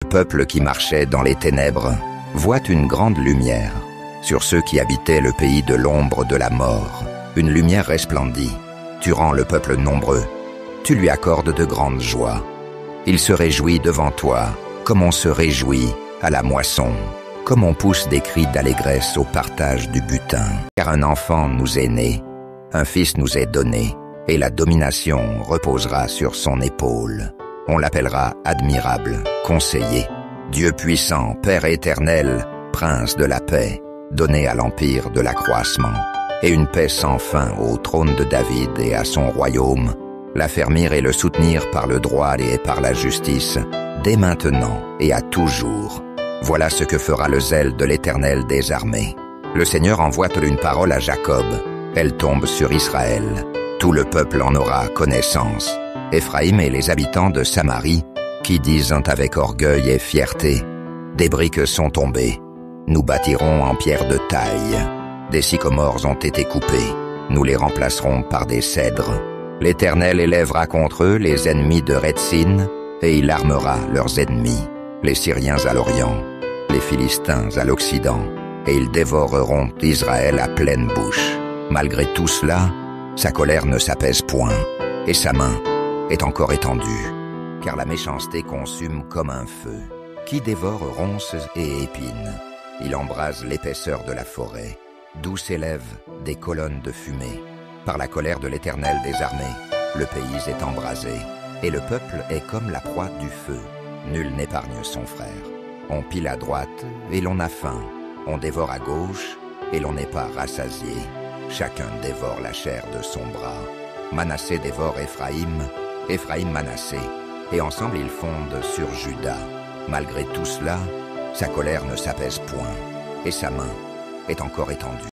Le peuple qui marchait dans les ténèbres voit une grande lumière. Sur ceux qui habitaient le pays de l'ombre de la mort, une lumière resplendit. Tu rends le peuple nombreux, tu lui accordes de grandes joies. Il se réjouit devant toi, comme on se réjouit à la moisson, comme on pousse des cris d'allégresse au partage du butin. Car un enfant nous est né, un fils nous est donné, et la domination reposera sur son épaule. On l'appellera admirable, conseiller, Dieu puissant, Père éternel, Prince de la paix, donné à l'empire de l'accroissement, et une paix sans fin au trône de David et à son royaume, l'affermir et le soutenir par le droit et par la justice, dès maintenant et à toujours. Voilà ce que fera le zèle de l'Éternel des armées. Le Seigneur envoie une parole à Jacob, elle tombe sur Israël. Tout le peuple en aura connaissance. Éphraïm et les habitants de Samarie, qui disent avec orgueil et fierté, des briques sont tombées, nous bâtirons en pierre de taille. Des sycomores ont été coupés, nous les remplacerons par des cèdres. L'Éternel élèvera contre eux les ennemis de Rétzin, et il armera leurs ennemis, les Syriens à l'Orient, les Philistins à l'Occident, et ils dévoreront Israël à pleine bouche. Malgré tout cela, sa colère ne s'apaise point, et sa main est encore étendue, car la méchanceté consume comme un feu, qui dévore ronces et épines. Il embrase l'épaisseur de la forêt, d'où s'élèvent des colonnes de fumée. Par la colère de l'Éternel des armées, le pays est embrasé, et le peuple est comme la proie du feu. Nul n'épargne son frère. On pile à droite, et l'on a faim. On dévore à gauche, et l'on n'est pas rassasié. Chacun dévore la chair de son bras. Manassé dévore Éphraïm, Éphraïm Manassé, et ensemble ils fondent sur Juda. Malgré tout cela, sa colère ne s'apaise point, et sa main est encore étendue.